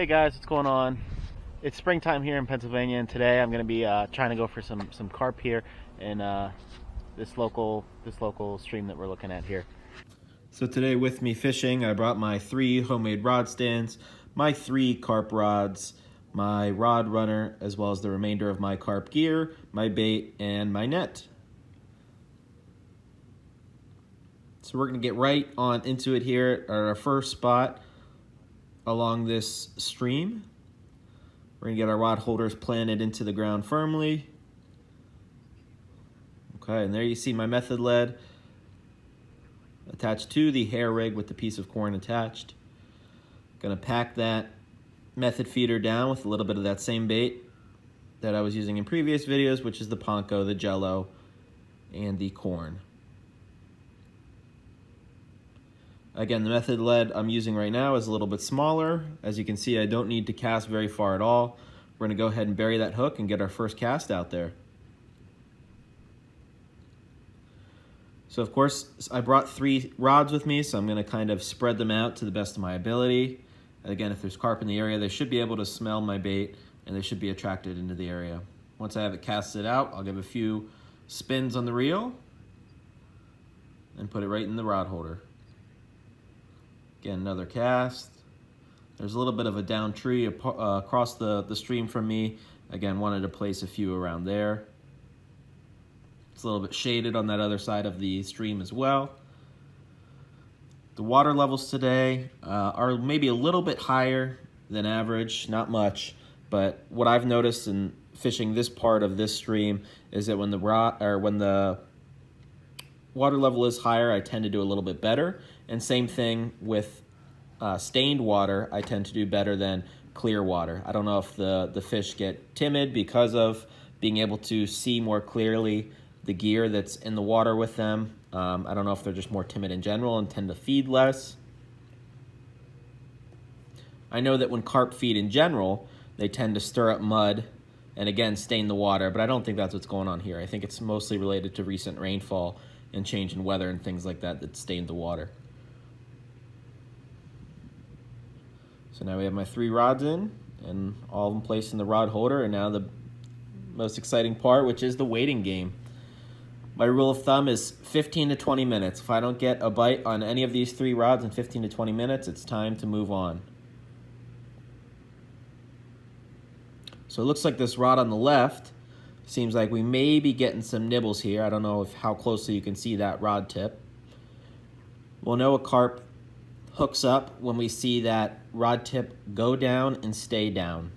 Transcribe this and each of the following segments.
Hey guys, what's going on? It's springtime here in Pennsylvania, and today I'm going to be trying to go for some carp here in this local stream that we're looking at here. So today with me fishing, I brought my 3 homemade rod stands, my 3 carp rods, my rod runner, as well as the remainder of my carp gear, my bait, and my net. So we're going to get right on into it here at our first spot along this stream. We're going to get our rod holders planted into the ground firmly. Okay, and there you see my method lead attached to the hair rig with the piece of corn attached. Going to pack that method feeder down with a little bit of that same bait that I was using in previous videos, which is the panko, the jello, and the corn. Again, the method lead I'm using right now is a little bit smaller. As you can see, I don't need to cast very far at all. We're going to go ahead and bury that hook and get our first cast out there. So of course, I brought 3 rods with me, so I'm going to kind of spread them out to the best of my ability. And again, if there's carp in the area, they should be able to smell my bait and they should be attracted into the area. Once I have it casted out, I'll give a few spins on the reel and put it right in the rod holder. Again, another cast. There's a little bit of a down tree across the stream from me. Again, wanted to place a few around there. It's a little bit shaded on that other side of the stream as well. The water levels today are maybe a little bit higher than average, not much, but what I've noticed in fishing this part of this stream is that when the water level is higher, I tend to do a little bit better. And same thing with stained water, I tend to do better than clear water. I don't know if the fish get timid because of being able to see more clearly the gear that's in the water with them. I don't know if they're just more timid in general and tend to feed less. I know that when carp feed in general, they tend to stir up mud and again stain the water, but I don't think that's what's going on here. I think it's mostly related to recent rainfall and change in weather and things like that that stained the water. So now we have my 3 rods in and all of them placed in the rod holder, and now the most exciting part, which is the waiting game. My rule of thumb is 15 to 20 minutes. If I don't get a bite on any of these 3 rods in 15 to 20 minutes, it's time to move on. So it looks like this rod on the left seems like we may be getting some nibbles here. I don't know how closely you can see that rod tip. We'll know a carp hooks up when we see that rod tip go down and stay down.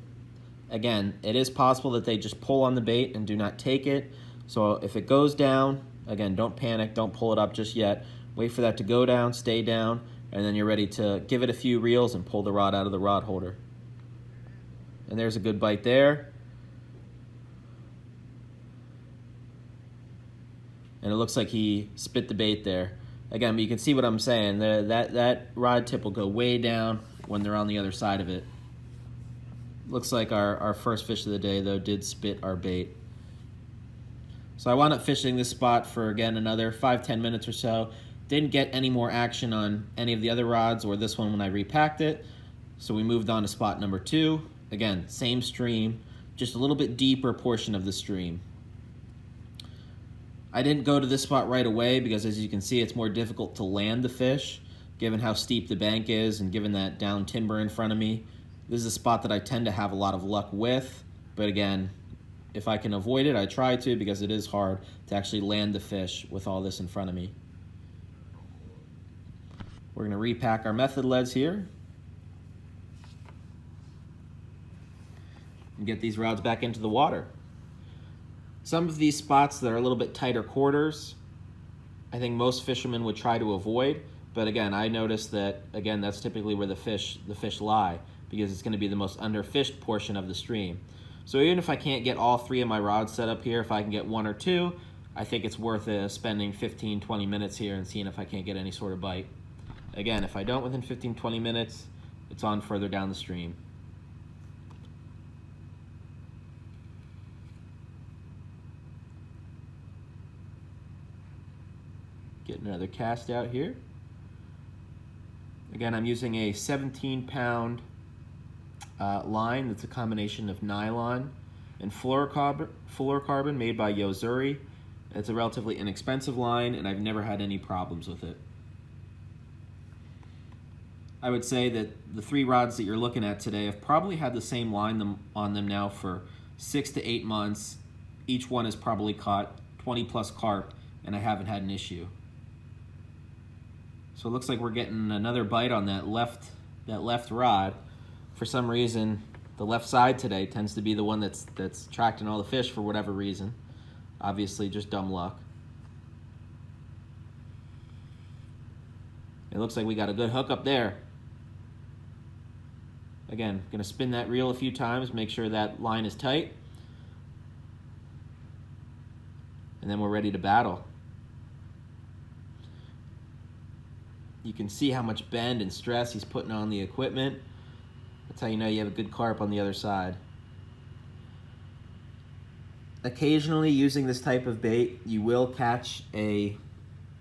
Again, it is possible that they just pull on the bait and do not take it. So if it goes down, again, don't panic, don't pull it up just yet. Wait for that to go down, stay down, and then you're ready to give it a few reels and pull the rod out of the rod holder. And there's a good bite there. And it looks like he spit the bait there. Again, but you can see what I'm saying. That rod tip will go way down when they're on the other side of it. Looks like our first fish of the day, though, did spit our bait. So I wound up fishing this spot for, again, another 5-10 minutes or so. Didn't get any more action on any of the other rods or this one when I repacked it. So we moved on to spot number 2. Again, same stream, just a little bit deeper portion of the stream. I didn't go to this spot right away because, as you can see, it's more difficult to land the fish given how steep the bank is and given that down timber in front of me. This is a spot that I tend to have a lot of luck with, but again, if I can avoid it, I try to, because it is hard to actually land the fish with all this in front of me. We're going to repack our method leads here and get these rods back into the water. Some of these spots that are a little bit tighter quarters, I think most fishermen would try to avoid, but again, I noticed that, again, that's typically where the fish lie, because it's going to be the most underfished portion of the stream. So even if I can't get all 3 of my rods set up here, if I can get 1 or 2, I think it's worth spending 15-20 minutes here and seeing if I can't get any sort of bite. Again, if I don't within 15-20 minutes, it's on further down the stream. Get another cast out here. Again, I'm using a 17-pound line that's a combination of nylon and fluorocarbon made by Yozuri. It's a relatively inexpensive line, and I've never had any problems with it. I would say that the 3 rods that you're looking at today have probably had the same line on them now for 6 to 8 months. Each one has probably caught 20 plus carp, and I haven't had an issue. So it looks like we're getting another bite on that left rod. For some reason, the left side today tends to be the one that's attracting all the fish for whatever reason. Obviously, just dumb luck. It looks like we got a good hook up there. Again, gonna spin that reel a few times, make sure that line is tight. And then we're ready to battle. You can see how much bend and stress he's putting on the equipment. That's how you know you have a good carp on the other side. Occasionally, using this type of bait, you will catch a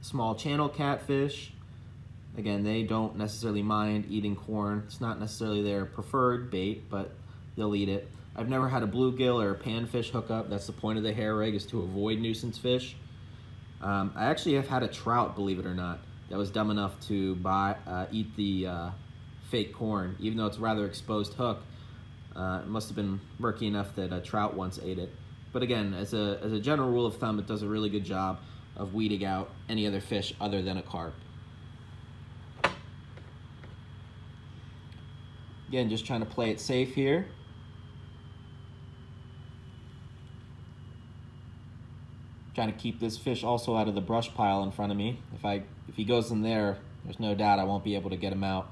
small channel catfish. Again, they don't necessarily mind eating corn. It's not necessarily their preferred bait, but they'll eat it. I've never had a bluegill or a panfish hook up. That's the point of the hair rig, is to avoid nuisance fish. I actually have had a trout, believe it or not, that was dumb enough to eat the fake corn, even though it's a rather exposed hook. It must have been murky enough that a trout once ate it. But again, as a general rule of thumb, it does a really good job of weeding out any other fish other than a carp. Again, just trying to play it safe here. Trying to keep this fish also out of the brush pile in front of me. If he goes in there, there's no doubt I won't be able to get him out.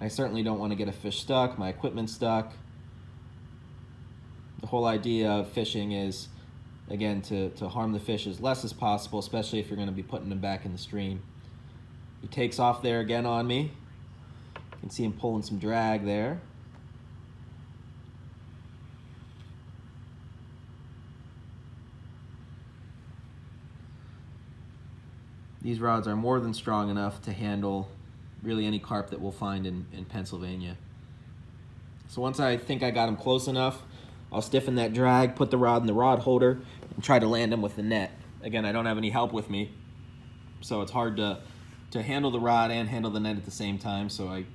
I certainly don't want to get a fish stuck, my equipment stuck. The whole idea of fishing is, again, to harm the fish as less as possible, especially if you're going to be putting them back in the stream. He takes off there again on me. You can see him pulling some drag there. These rods are more than strong enough to handle really any carp that we'll find in Pennsylvania. So once I think I got him close enough, I'll stiffen that drag, put the rod in the rod holder, and try to land him with the net. Again, I don't have any help with me, so it's hard to handle the rod and handle the net at the same time, so I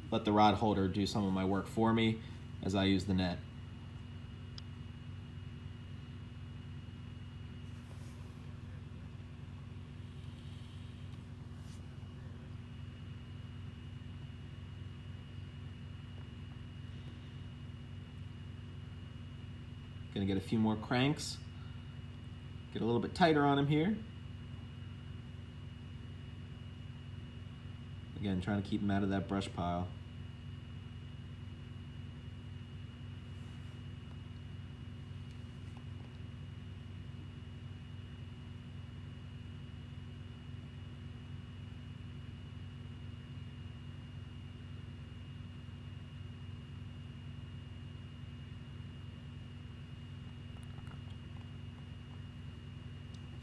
let the rod holder do some of my work for me as I use the net. Gonna get a few more cranks, get a little bit tighter on him here. Again, trying to keep him out of that brush pile.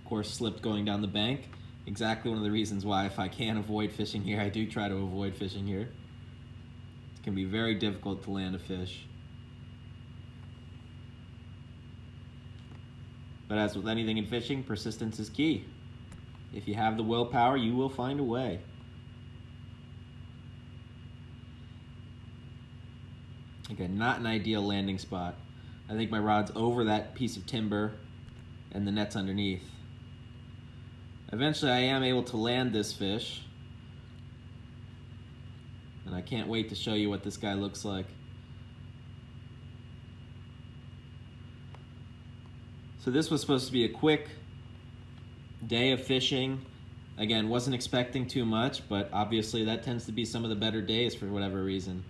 Of course, slipped going down the bank. Exactly one of the reasons why, if I can avoid fishing here, I do try to avoid fishing here. It can be very difficult to land a fish. But as with anything in fishing, persistence is key. If you have the willpower, you will find a way. Again, not an ideal landing spot. I think my rod's over that piece of timber and the net's underneath. Eventually I am able to land this fish, and I can't wait to show you what this guy looks like. So this was supposed to be a quick day of fishing. Again, wasn't expecting too much, but obviously that tends to be some of the better days for whatever reason.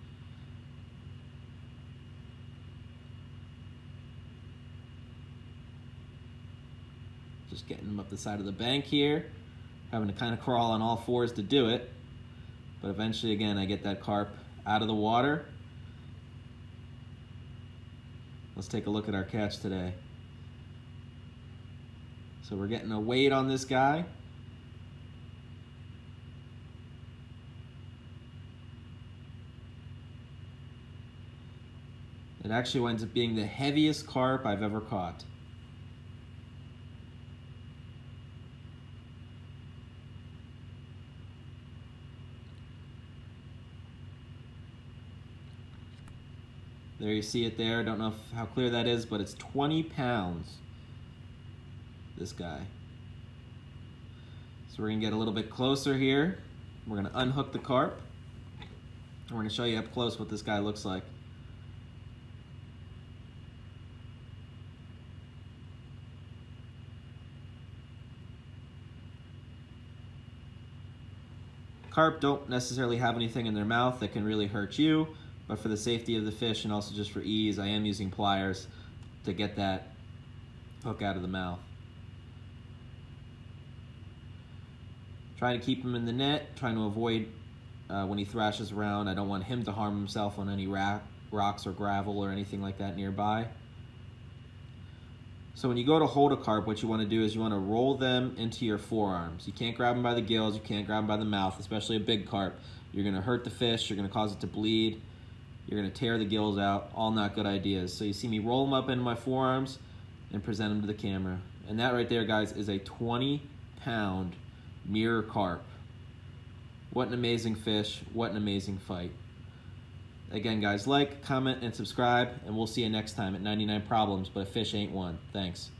Just getting them up the side of the bank here, having to kind of crawl on all fours to do it. But eventually, again, I get that carp out of the water. Let's take a look at our catch today. So we're getting a weight on this guy. It actually winds up being the heaviest carp I've ever caught. There you see it there. Don't know how clear that is, but it's 20 pounds, this guy. So we're gonna get a little bit closer here. We're gonna unhook the carp. And we're gonna show you up close what this guy looks like. Carp don't necessarily have anything in their mouth that can really hurt you, but for the safety of the fish and also just for ease, I am using pliers to get that hook out of the mouth. Trying to keep him in the net, trying to avoid when he thrashes around. I don't want him to harm himself on any rocks or gravel or anything like that nearby. So when you go to hold a carp, what you want to do is you want to roll them into your forearms. You can't grab them by the gills, you can't grab them by the mouth, especially a big carp. You're going to hurt the fish, you're going to cause it to bleed, you're going to tear the gills out, all not good ideas. So you see me roll them up into my forearms and present them to the camera. And that right there, guys, is a 20-pound mirror carp. What an amazing fish, what an amazing fight. Again, guys, like, comment, and subscribe, and we'll see you next time at 99 Problems, but a fish ain't one. Thanks.